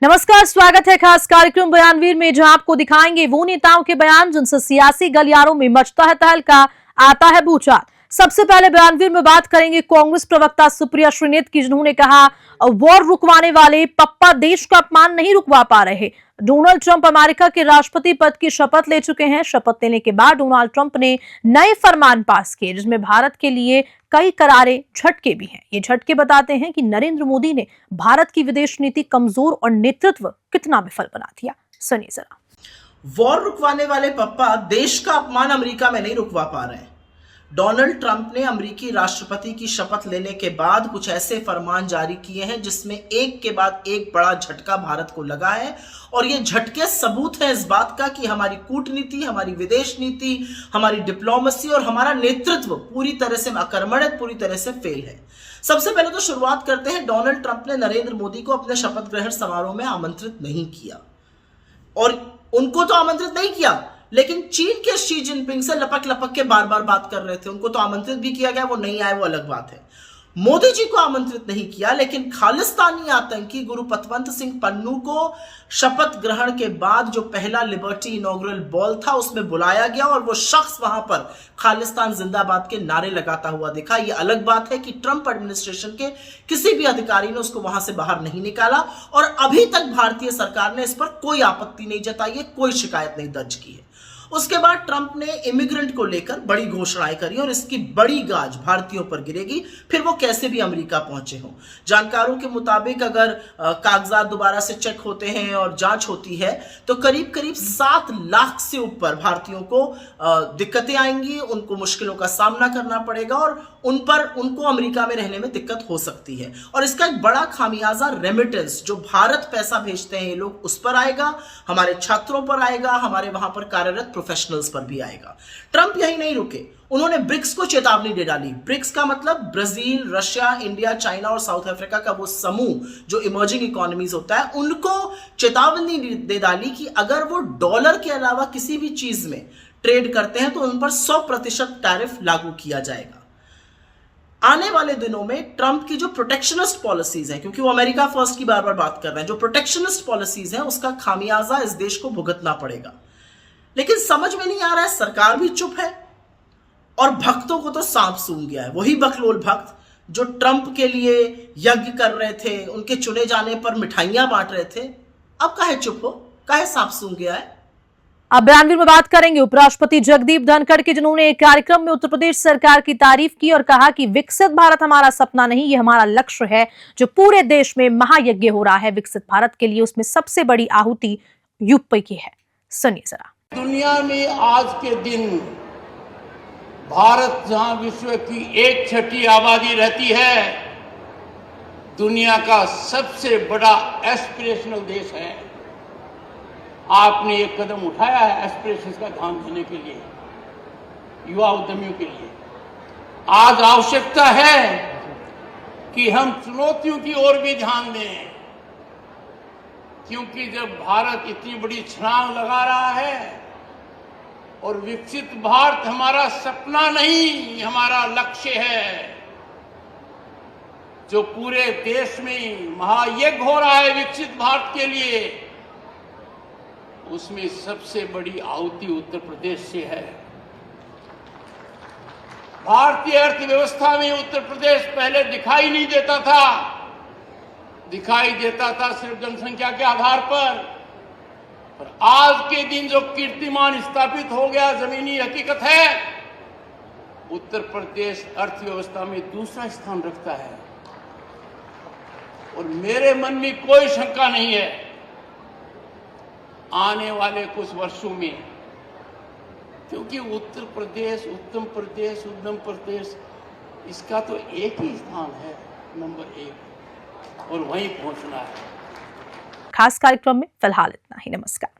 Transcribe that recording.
नमस्कार, स्वागत है खास कार्यक्रम बयानवीर में, जहां आपको दिखाएंगे वो नेताओं के बयान जिनसे सियासी गलियारों में मचता है तहलका, आता है भूचाल। सबसे पहले बयानवीर में बात करेंगे कांग्रेस प्रवक्ता सुप्रिया श्रीनेत की, जिन्होंने कहा वॉर रुकवाने वाले पप्पा देश का अपमान नहीं रुकवा पा रहे। डोनाल्ड ट्रंप अमेरिका के राष्ट्रपति पद की शपथ ले चुके हैं। शपथ लेने के बाद डोनाल्ड ट्रंप ने नए फरमान पास किए, जिसमें भारत के लिए कई करारे झटके भी हैं। ये झटके बताते हैं कि नरेंद्र मोदी ने भारत की विदेश नीति कमजोर और नेतृत्व कितना विफल बना दिया। सुनिए जरा। वॉर रुकवाने वाले पप्पा देश का अपमान अमेरिका में नहीं रुकवा पा रहे हैं। डोनाल्ड ट्रंप ने अमेरिकी राष्ट्रपति की शपथ लेने के बाद कुछ ऐसे फरमान जारी किए हैं जिसमें एक के बाद एक बड़ा झटका भारत को लगा है, और ये झटके सबूत है इस बात का कि हमारी कूटनीति, हमारी विदेश नीति, हमारी डिप्लोमेसी और हमारा नेतृत्व पूरी तरह से अकर्मण्य, पूरी तरह से फेल है। सबसे पहले तो शुरुआत करते हैं, डोनाल्ड ट्रंप ने नरेंद्र मोदी को अपने शपथ ग्रहण समारोह में आमंत्रित नहीं किया, और उनको तो आमंत्रित नहीं किया, लेकिन चीन के शी जिनपिंग से लपक लपक के बार बार बात कर रहे थे। उनको तो आमंत्रित भी किया गया, वो नहीं आए वो अलग बात है। मोदी जी को आमंत्रित नहीं किया, लेकिन खालिस्तानी आतंकी गुरु पतवंत सिंह पन्नू को शपथ ग्रहण के बाद जो पहला लिबर्टी इनॉग्रल बॉल था उसमें बुलाया गया, और वो शख्स वहां पर खालिस्तान जिंदाबाद के नारे लगाता हुआ दिखा। ये अलग बात है कि ट्रंप एडमिनिस्ट्रेशन के किसी भी अधिकारी ने उसको वहां से बाहर नहीं निकाला, और अभी तक भारतीय सरकार ने इस पर कोई आपत्ति नहीं जताई है, कोई शिकायत नहीं दर्ज की है। उसके बाद ट्रंप ने इमिग्रेंट को लेकर बड़ी घोषणाएं करी, और इसकी बड़ी गाज भारतीयों पर गिरेगी, फिर वो कैसे भी अमेरिका पहुंचे हों। जानकारों के मुताबिक अगर कागजात दोबारा से चेक होते हैं और जांच होती है तो करीब करीब 7 लाख से ऊपर भारतीयों को दिक्कतें आएंगी, उनको मुश्किलों का सामना करना पड़ेगा, और उनको अमेरिका में रहने में दिक्कत हो सकती है। और इसका एक बड़ा खामियाजा रेमिटेंस, जो भारत पैसा भेजते हैं ये लोग, उस पर आएगा, हमारे छात्रों पर आएगा, हमारे वहां पर कार्यरत प्रोफेशनल्स पर भी आएगा। ट्रंप यही नहीं रुके, उन्होंने ब्रिक्स को चेतावनी दे डाली। ब्रिक्स का मतलब ब्राजील, रशिया, इंडिया, चाइना और साउथ अफ्रीका का वो समूह जो इमर्जिंग इकोनॉमीज होता है, उनको चेतावनी दे डाली कि अगर वो डॉलर के अलावा किसी भी चीज में ट्रेड करते हैं तो उन पर 100% टैरिफ लागू किया जाएगा। आने वाले दिनों में ट्रंप की जो प्रोटेक्शनिस्ट पॉलिसीज हैं, क्योंकि वो अमेरिका फर्स्ट की बार बार बात कर रहे हैं, जो प्रोटेक्शनिस्ट पॉलिसीज हैं उसका खामियाजा इस देश को भुगतना पड़ेगा। लेकिन समझ में नहीं आ रहा है, सरकार भी चुप है और भक्तों को तो सांप सूंघ गया है। वही बकलोल भक्त जो ट्रंप के लिए यज्ञ कर रहे थे, उनके चुने जाने पर मिठाइयां बांट रहे थे, अब काहे चुप हो, काहे सांप सूंघ गया है। अब बयानवीर में बात करेंगे उपराष्ट्रपति जगदीप धनखड़ की, जिन्होंने एक कार्यक्रम में उत्तर प्रदेश सरकार की तारीफ की और कहा कि विकसित भारत हमारा सपना नहीं, ये हमारा लक्ष्य है। जो पूरे देश में महायज्ञ हो रहा है विकसित भारत के लिए, उसमें सबसे बड़ी आहुति यूपी की है। सुनिए जरा। दुनिया में आज के दिन भारत जहां विश्व की 1/6 आबादी रहती है, दुनिया का सबसे बड़ा एस्पिरेशनल देश है। आपने एक कदम उठाया है एस्पिरेशंस का ध्यान देने के लिए, युवा उद्यमियों के लिए। आज आवश्यकता है कि हम चुनौतियों की ओर भी ध्यान दें, क्योंकि जब भारत इतनी बड़ी छलांग लगा रहा है, और विकसित भारत हमारा सपना नहीं, हमारा लक्ष्य है, जो पूरे देश में महायज्ञ हो रहा है विकसित भारत के लिए, उसमें सबसे बड़ी आहुति उत्तर प्रदेश से है। भारतीय अर्थव्यवस्था में उत्तर प्रदेश पहले दिखाई नहीं देता था, दिखाई देता था सिर्फ जनसंख्या के आधार पर आज के दिन जो कीर्तिमान स्थापित हो गया, जमीनी हकीकत है, उत्तर प्रदेश अर्थव्यवस्था में दूसरा स्थान रखता है। और मेरे मन में कोई शंका नहीं है, आने वाले कुछ वर्षों में, क्योंकि उत्तर प्रदेश, उत्तम प्रदेश, उद्यम प्रदेश, इसका तो एक ही स्थान है, नंबर 1, और वहीं पहुंचना है। खास कार्यक्रम में फिलहाल इतना ही। नमस्कार।